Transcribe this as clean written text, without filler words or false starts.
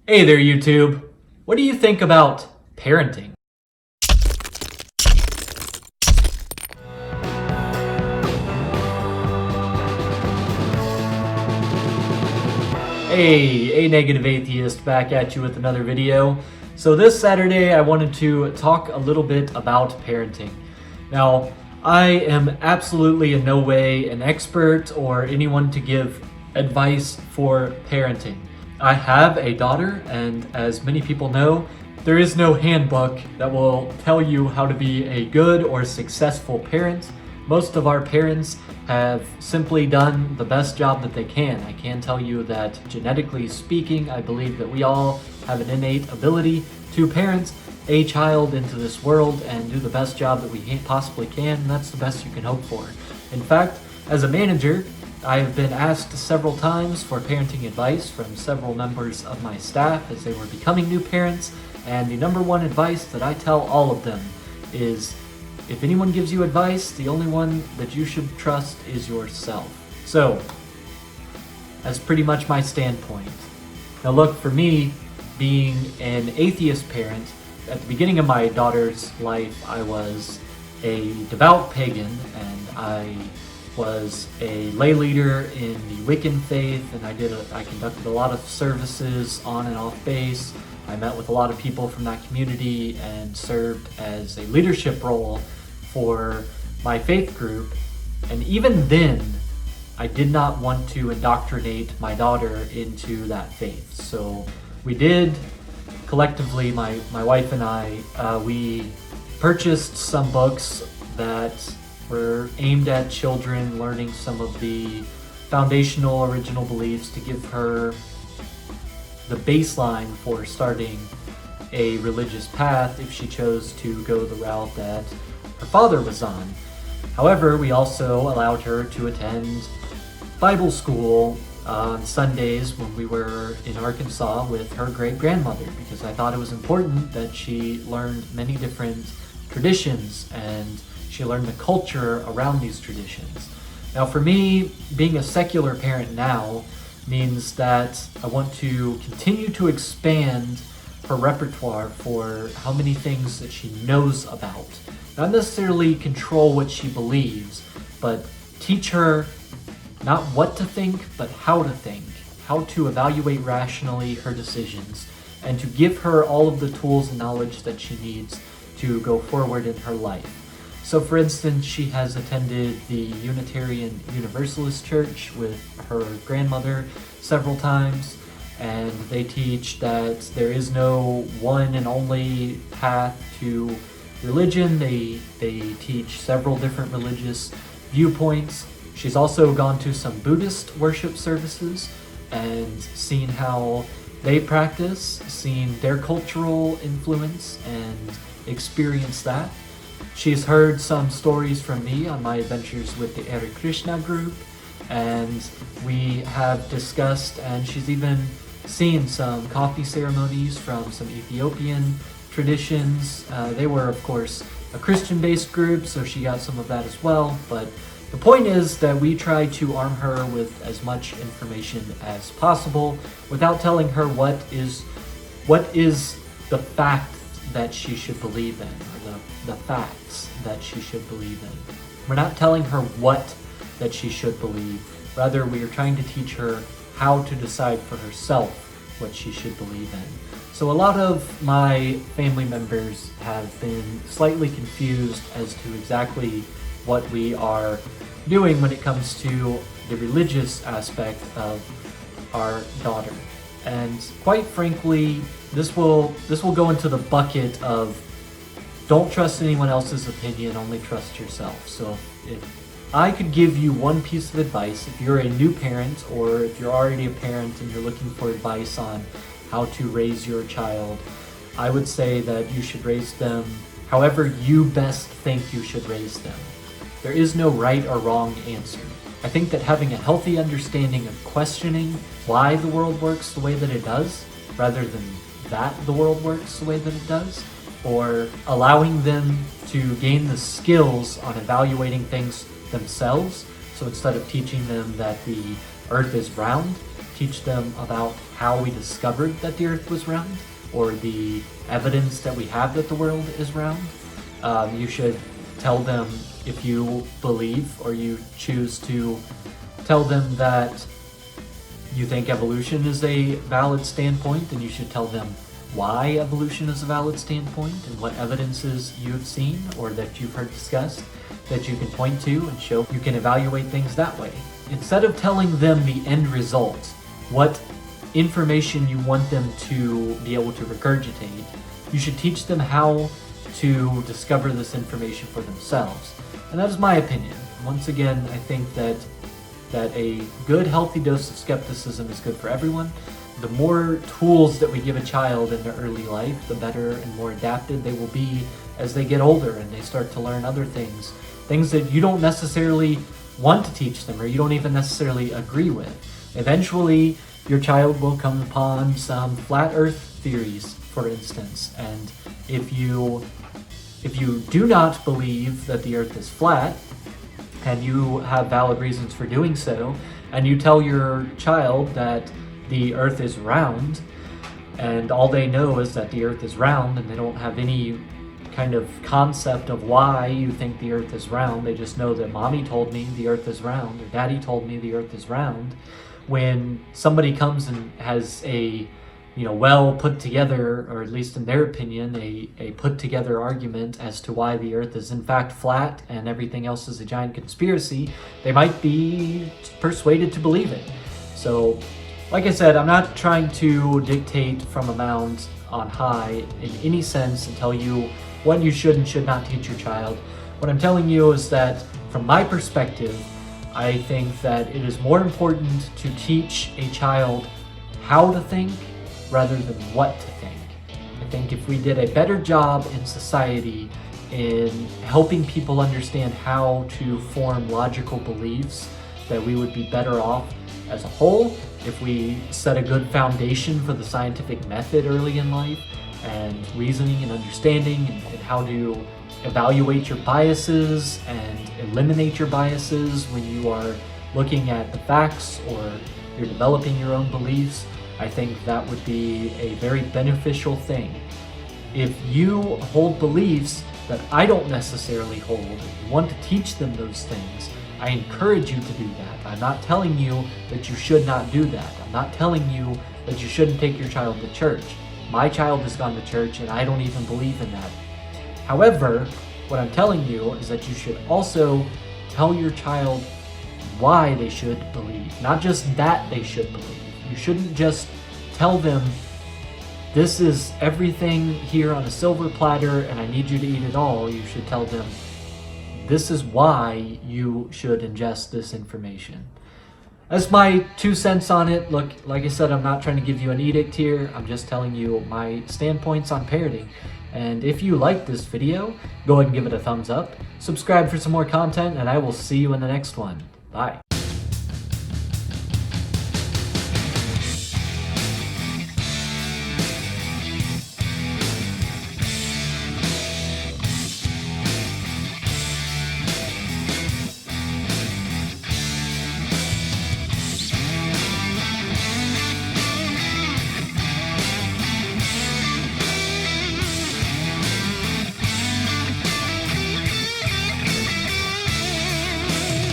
Hey there, YouTube. What do you think about parenting? Hey, a negative atheist back at you with another video. So this Saturday, I wanted to talk a little bit about parenting. Now, I am absolutely in no way an expert or anyone to give advice for parenting. I have a daughter, and as many people know, there is no handbook that will tell you how to be a good or successful parent. Most of our parents have simply done the best job that they can. I can tell you that genetically speaking, I believe that we all have an innate ability to parent a child into this world and do the best job that we possibly can, and that's the best you can hope for. In fact, as a manager, I have been asked several times for parenting advice from several members of my staff as they were becoming new parents, and the number one advice that I tell all of them is, if anyone gives you advice, the only one that you should trust is yourself. So, that's pretty much my standpoint. Now look, for me, being an atheist parent, at the beginning of my daughter's life, I was a devout pagan, and I was a lay leader in the Wiccan faith, and I conducted a lot of services on and off base. I met with a lot of people from that community and served as a leadership role for my faith group. And even then, I did not want to indoctrinate my daughter into that faith. So we did collectively, my wife and I, we purchased some books that were aimed at children learning some of the foundational original beliefs to give her the baseline for starting a religious path if she chose to go the route that her father was on. However, we also allowed her to attend Bible school on Sundays when we were in Arkansas with her great-grandmother, because I thought it was important that she learned many different traditions and she learned the culture around these traditions. Now for me, being a secular parent now means that I want to continue to expand her repertoire for how many things that she knows about. Not necessarily control what she believes, but teach her not what to think, but how to think, how to evaluate rationally her decisions, and to give her all of the tools and knowledge that she needs to go forward in her life. So for instance, she has attended the Unitarian Universalist Church with her grandmother several times, and they teach that there is no one and only path to religion. They teach several different religious viewpoints. She's also gone to some Buddhist worship services and seen how they practice, seen their cultural influence, and experienced that. She's heard some stories from me on my adventures with the Hare Krishna group, and we have discussed, and she's even seen some coffee ceremonies from some Ethiopian traditions. They were, of course, a Christian-based group, so she got some of that as well, but the point is that we try to arm her with as much information as possible without telling her what is the fact that she should believe in, or the facts that she should believe in. We're not telling her what that she should believe. Rather, we are trying to teach her how to decide for herself what she should believe in. So a lot of my family members have been slightly confused as to exactly what we are doing when it comes to the religious aspect of our daughter. And quite frankly, this will go into the bucket of don't trust anyone else's opinion, only trust yourself. So if I could give you one piece of advice, if you're a new parent or if you're already a parent and you're looking for advice on how to raise your child, I would say that you should raise them however you best think you should raise them. There is no right or wrong answer. I think that having a healthy understanding of questioning why the world works the way that it does, rather than that the world works the way that it does, or allowing them to gain the skills on evaluating things themselves. So instead of teaching them that the earth is round, teach them about how we discovered that the earth was round, or the evidence that we have that the world is round. You should tell them, if you believe or you choose to tell them that you think evolution is a valid standpoint, then you should tell them why evolution is a valid standpoint and what evidences you've seen or that you've heard discussed that you can point to and show you can evaluate things that way. Instead of telling them the end result, what information you want them to be able to regurgitate, you should teach them how to discover this information for themselves. And that is my opinion. Once again, I think that a good, healthy dose of skepticism is good for everyone. The more tools that we give a child in their early life, the better and more adapted they will be as they get older and they start to learn other things that you don't necessarily want to teach them or you don't even necessarily agree with. Eventually, your child will come upon some flat earth theories, for instance, and if you do not believe that the earth is flat, and you have valid reasons for doing so, and you tell your child that the earth is round, and all they know is that the earth is round, and they don't have any kind of concept of why you think the earth is round, they just know that mommy told me the earth is round, or daddy told me the earth is round. When somebody comes and has a well put together, or at least in their opinion, a put together argument as to why the earth is in fact flat and everything else is a giant conspiracy, they might be persuaded to believe it. So, like I said, I'm not trying to dictate from a mound on high in any sense and tell you what you should and should not teach your child. What I'm telling you is that, from my perspective, I think that it is more important to teach a child how to think rather than what to think. I think if we did a better job in society in helping people understand how to form logical beliefs, that we would be better off as a whole. If we set a good foundation for the scientific method early in life, and reasoning and understanding, and how to evaluate your biases and eliminate your biases when you are looking at the facts or you're developing your own beliefs, I think that would be a very beneficial thing. If you hold beliefs that I don't necessarily hold, and you want to teach them those things, I encourage you to do that. I'm not telling you that you should not do that. I'm not telling you that you shouldn't take your child to church. My child has gone to church and I don't even believe in that. However, what I'm telling you is that you should also tell your child why they should believe, not just that they should believe. You shouldn't just tell them, this is everything here on a silver platter and I need you to eat it all. You should tell them, this is why you should ingest this information. That's my 2 cents on it. Look, like I said, I'm not trying to give you an edict here. I'm just telling you my standpoints on parenting. And if you like this video, go ahead and give it a thumbs up. Subscribe for some more content, and I will see you in the next one. Bye.